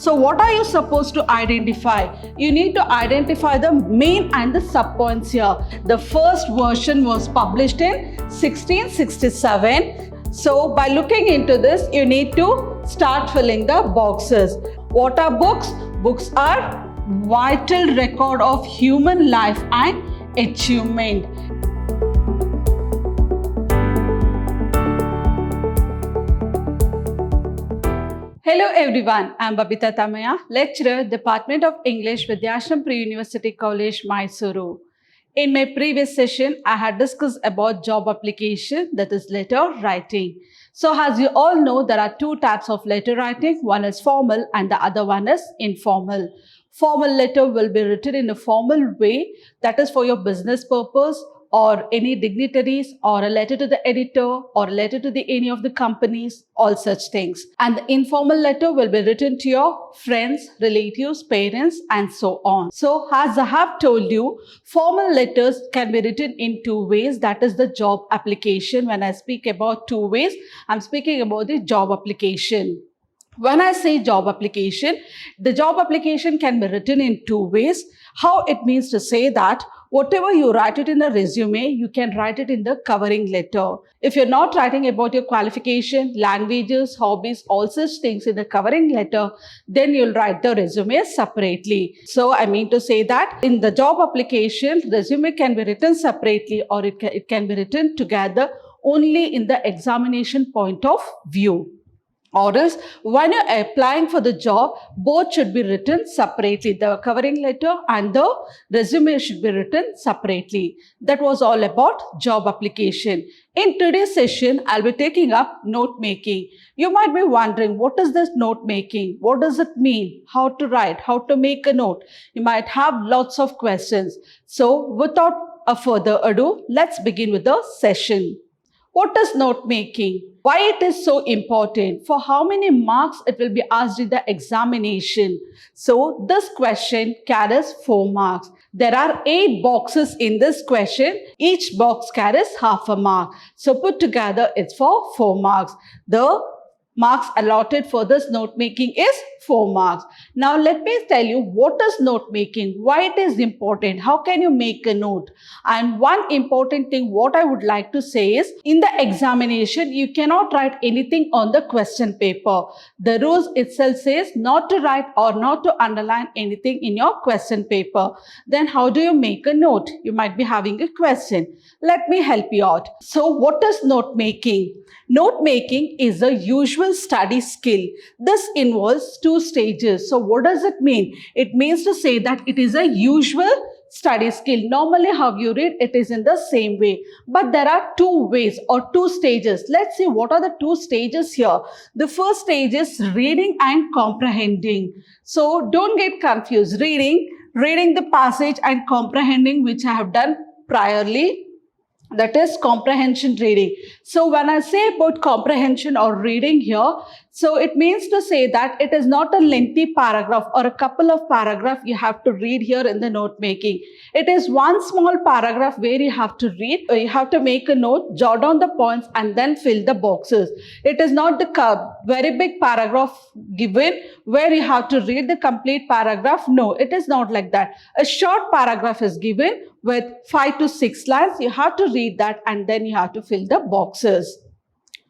So what are you supposed to identify? You need to identify the main and the subpoints here. The first version was published in 1667. So by looking into this, you need to start filling the boxes. What are books? Books are vital record of human life and achievement. Hello everyone, I am Babita Tamaya, lecturer, Department of English, Vidyashram Pre-University College, Mysuru. In my previous session, I had discussed about job application, that is letter writing. So as you all know, there are two types of letter writing. One is formal and the other one is informal. Formal letter will be written in a formal way, that is for your business purpose, or any dignitaries, or a letter to the editor, or a letter to any of the companies, all such things. And the informal letter will be written to your friends, relatives, parents, and so on. So as I have told you, formal letters can be written in two ways, that is the job application. When I speak about two ways, I'm speaking about the job application. When I say job application, the job application can be written in two ways. How it means to say that whatever you write it in a resume, you can write it in the covering letter. If you're not writing about your qualification, languages, hobbies, all such things in the covering letter, then you'll write the resume separately. So I mean to say that in the job application, resume can be written separately or it can be written together only in the examination point of view. Or else, when you're applying for the job, both should be written separately. The covering letter and the resume should be written separately. That was all about job application. In today's session, I'll be taking up note making. You might be wondering, what is this note making? What does it mean? How to write? How to make a note? You might have lots of questions. So without a further ado, let's begin with the session. What is note making? Why it is so important? For how many marks it will be asked in the examination? So this question carries 4 marks. There are 8 boxes in this question. Each box carries half a mark. So put together it's for 4 marks. The marks allotted for this note making is 4 marks. Now let me tell you what is note making, why it is important, how can you make a note. And one important thing what I would like to say is, in the examination you cannot write anything on the question paper. The rules itself says not to write or not to underline anything in your question paper. Then how do you make a note? You might be having a question. Let me help you out. So what is note making? Note making is a usual study skill. This involves 2 stages. So what does it mean? It means to say that it is a usual study skill. Normally how you read it is in the same way. But there are 2 ways or 2 stages. Let's see what are the 2 stages here. The first stage is reading and comprehending. So don't get confused. Reading the passage and comprehending, which I have done priorly. That is comprehension reading. So when I say about comprehension or reading here, so it means to say that it is not a lengthy paragraph or a couple of paragraphs you have to read here in the note making. It is one small paragraph where you have to read, or you have to make a note, jot down the points and then fill the boxes. It is not the very big paragraph given where you have to read the complete paragraph. No, it is not like that. A short paragraph is given with 5 to 6 lines. You have to read that and then you have to fill the boxes.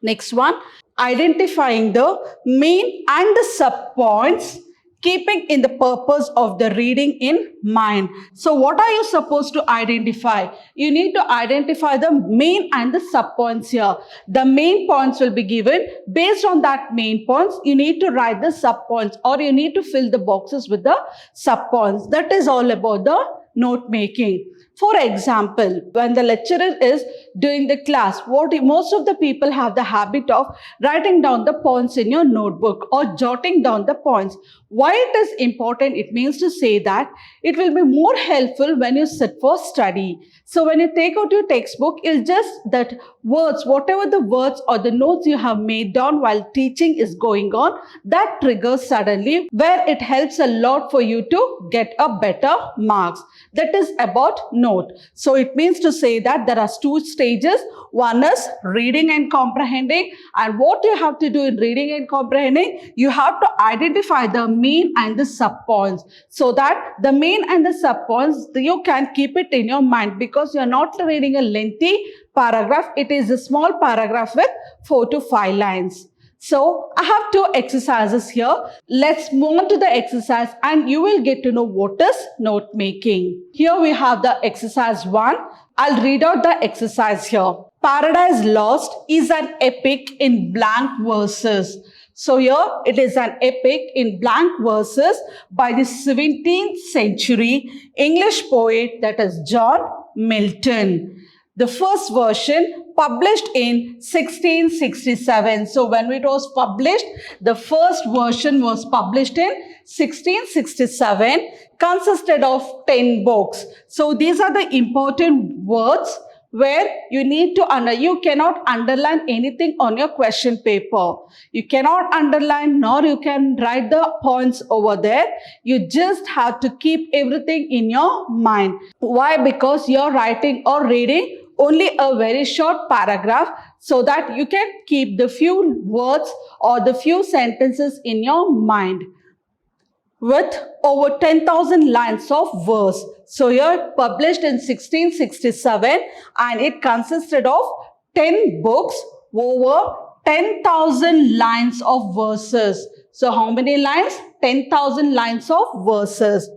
Next one, identifying the main and the sub-points, keeping in the purpose of the reading in mind. So what are you supposed to identify? You need to identify the main and the sub-points here. The main points will be given. Based on that main points, you need to write the sub-points or you need to fill the boxes with the sub-points. That is all about the note making. For example, when the lecturer is doing the class, most of the people have the habit of writing down the points in your notebook or jotting down the points. Why it is important? It means to say that it will be more helpful when you sit for study. So when you take out your textbook, it's just that words, whatever the words or the notes you have made down while teaching is going on, that triggers suddenly, where it helps a lot for you to get a better marks. That is about note. So it means to say that there are 2 stages stages. One is reading and comprehending. And what you have to do in reading and comprehending, you have to identify the main and the subpoints, so that the main and the subpoints, you can keep it in your mind, because you are not reading a lengthy paragraph. It is a small paragraph with 4 to 5 lines. So I have 2 exercises here. Let's move on to the exercise and you will get to know what is note making. Here we have the exercise 1. I'll read out the exercise here. Paradise Lost is an epic in blank verses. So here it is an epic in blank verses by the 17th century English poet, that is John Milton. The first version published in 1667. So when it was published, the first version was published in 1667, consisted of 10 books. So these are the important words where you need to you cannot underline anything on your question paper. You cannot underline, nor you can write the points over there. You just have to keep everything in your mind. Why? Because you're writing or reading only a very short paragraph, so that you can keep the few words or the few sentences in your mind. With over 10,000 lines of verse. So here published in 1667, and it consisted of 10 books, over 10,000 lines of verses. So how many lines? 10,000 lines of verses.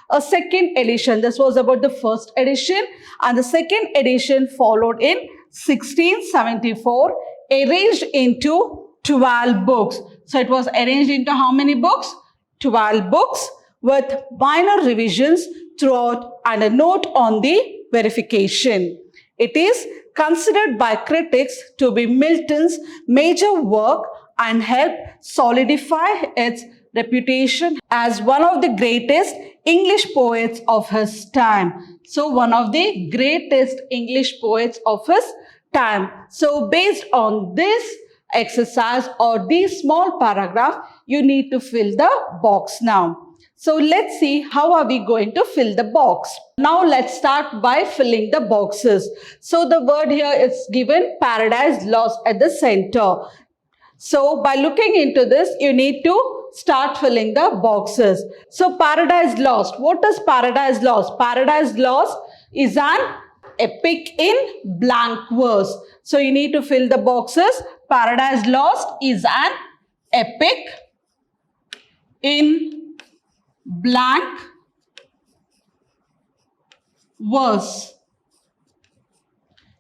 A second edition, this was about the first edition, and the second edition followed in 1674, arranged into 12 books. So it was arranged into how many books? 12 books, with minor revisions throughout and a note on the verification. It is considered by critics to be Milton's major work and helped solidify its reputation as one of the greatest English poets of his time. So one of the greatest English poets of his time. So based on this exercise or this small paragraph, you need to fill the box now. So let's see how are we going to fill the box. Now let's start by filling the boxes. So the word here is given Paradise Lost at the center. So by looking into this, you need to start filling the boxes. So Paradise Lost. What is Paradise Lost? Paradise Lost is an epic in blank verse. So you need to fill the boxes. Paradise Lost is an epic in blank verse.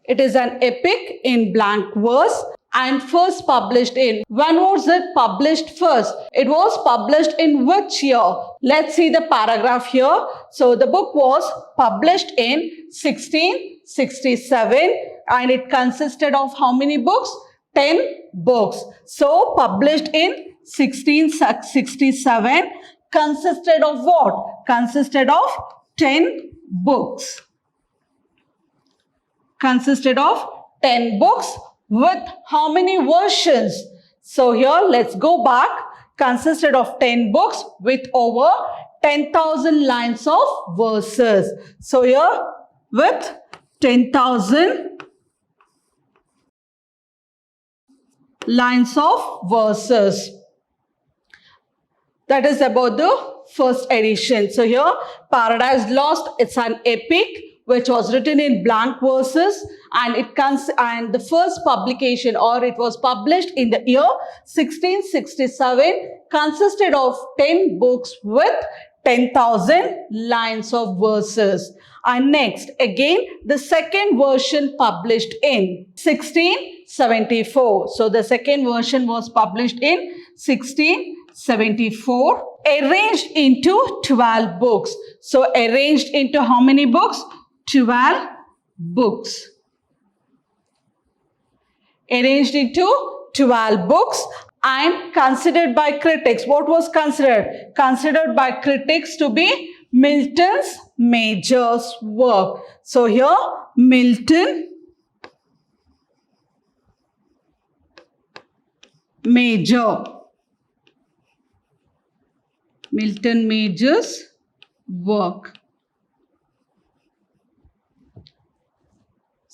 It is an epic in blank verse and first published in. When was it published first? It was published in which year? Let's see the paragraph here. So the book was published in 1667 and it consisted of how many books? 10 books. So published in 1667 consisted of what? Consisted of 10 books. Consisted of 10 books with how many versions? So here let's go back. Consisted of 10 books with over 10,000 lines of verses. So here with 10,000 lines of verses. That is about the first edition. So here Paradise Lost, it's an epic which was written in blank verses and the first publication, or it was published in the year 1667, consisted of 10 books with 10,000 lines of verses. And next, again, the second version published in 1674. So the second version was published in 1674, arranged into 12 books. So arranged into how many books? 12 books. Arranged into 12 books and considered by critics. What was considered? Considered by critics to be Milton's major work. So here Milton major. Milton Major's work.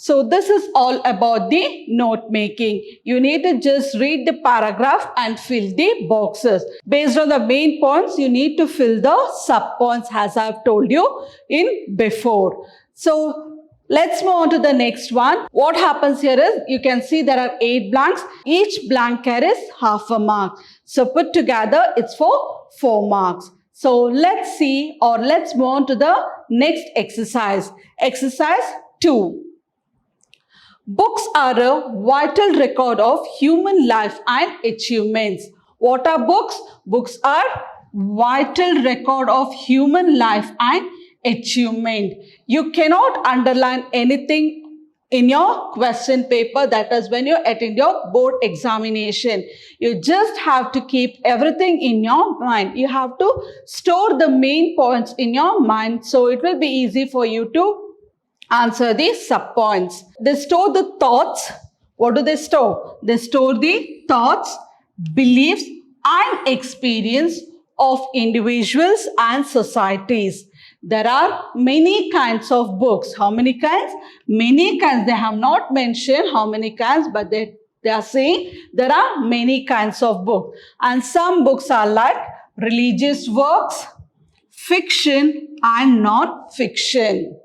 So this is all about the note making. You need to just read the paragraph and fill the boxes. Based on the main points, you need to fill the sub points as I have told you in before. So let's move on to the next one. What happens here is you can see there are 8 blanks. Each blank carries half a mark. So put together it's for 4 marks. So let's see or let's move on to the next exercise. Exercise 2. Books are a vital record of human life and achievements. What are books? Books are vital record of human life and achievement. You cannot underline anything in your question paper, that is when you attend your board examination. You just have to keep everything in your mind. You have to store the main points in your mind, so it will be easy for you to answer the sub points. They store the thoughts. What do they store? They store the thoughts, beliefs and experience of individuals and societies. There are many kinds of books. How many kinds? Many kinds. They have not mentioned how many kinds, but they are saying there are many kinds of books. And some books are like religious works, fiction and non-fiction.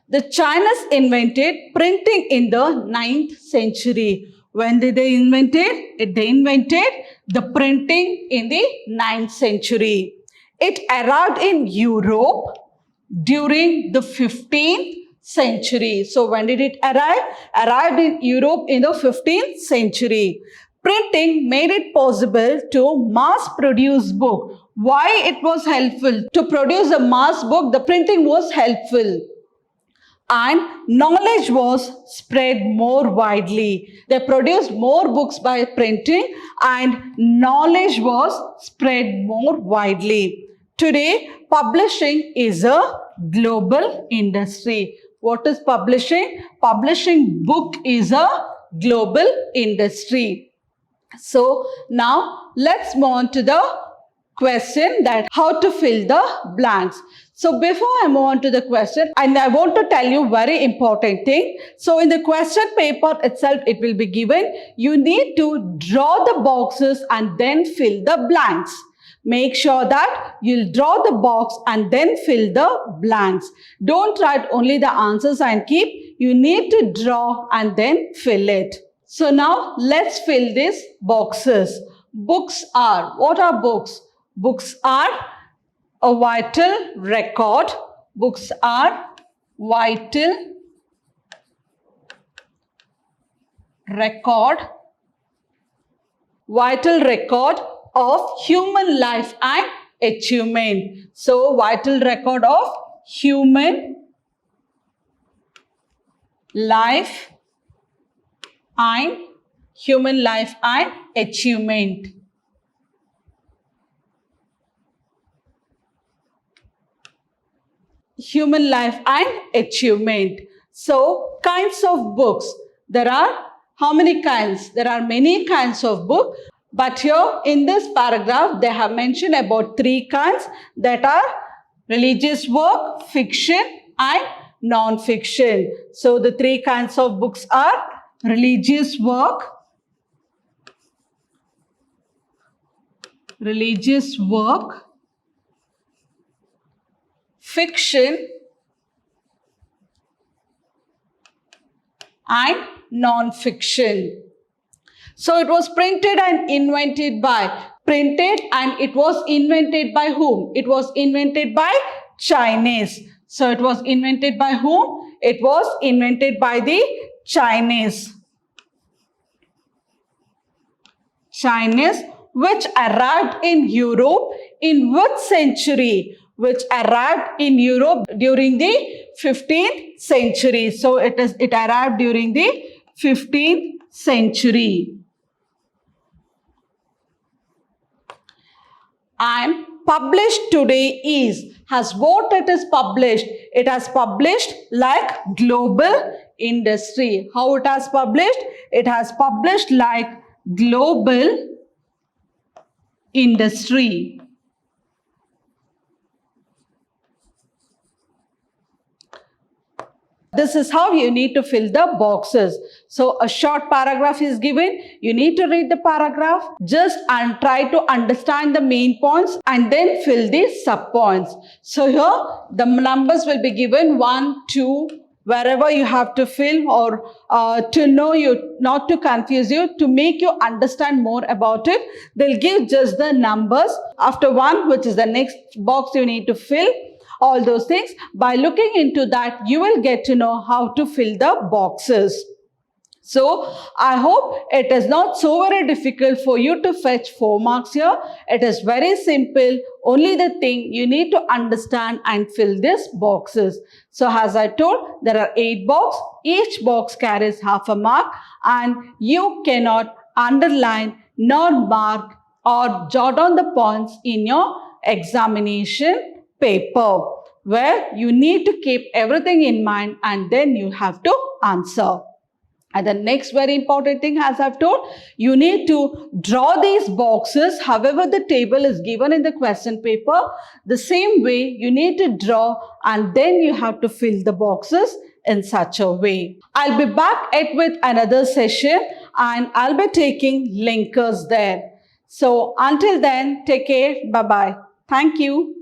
The Chinese invented printing in the 9th century. When did they invent it? They invented the printing in the 9th century. It arrived in Europe during the 15th century. So when did it arrive? Arrived in Europe in the 15th century. Printing made it possible to mass produce book. Why it was helpful? To produce a mass book, the printing was helpful. And knowledge was spread more widely. They produced more books by printing and knowledge was spread more widely. Today, publishing is a global industry. What is publishing? Publishing book is a global industry. So now let's move on to the question that how to fill the blanks. So before I move on to the question, and I want to tell you very important thing. So in the question paper itself, it will be given. You need to draw the boxes and then fill the blanks. Make sure that you'll draw the box and then fill the blanks. Don't write only the answers and keep. You need to draw and then fill it. So now let's fill these boxes. Books are, what are books? Books are a vital record. Books are vital record. Vital record of human life and achievement. So, vital record of human life and achievement. Human life and achievement. So, kinds of books. There are how many kinds? There are many kinds of books. But here in this paragraph, they have mentioned about 3 kinds, that are religious work, fiction and non-fiction. So the 3 kinds of books are religious work, fiction and non-fiction. So it was printed and invented by whom? It was invented by Chinese. So it was invented by whom? It was invented by the Chinese. Which arrived in Europe in which century? Which arrived in Europe during the 15th century. So it arrived during the 15th century. And published today has what it is published? It has published like global industry. How it has published? It has published like global industry. This is how you need to fill the boxes. So a short paragraph is given. You need to read the paragraph just and try to understand the main points and then fill the sub points. So here the numbers will be given 1, 2, wherever you have to fill, or to know you, not to confuse you, to make you understand more about it. They'll give just the numbers after 1, which is the next box you need to fill. All those things. By looking into that, you will get to know how to fill the boxes. So, I hope it is not so very difficult for you to fetch 4 marks here. It is very simple. Only the thing you need to understand and fill these boxes. So, as I told, there are 8 boxes. Each box carries half a mark, and you cannot underline nor mark or jot on the points in your examination paper, where you need to keep everything in mind and then you have to answer. And the next very important thing, as I've told, you need to draw these boxes however the table is given in the question paper. The same way you need to draw, and then you have to fill the boxes in such a way. I'll be back with another session, and I'll be taking linkers there. So until then, take care. Bye-bye. Thank you.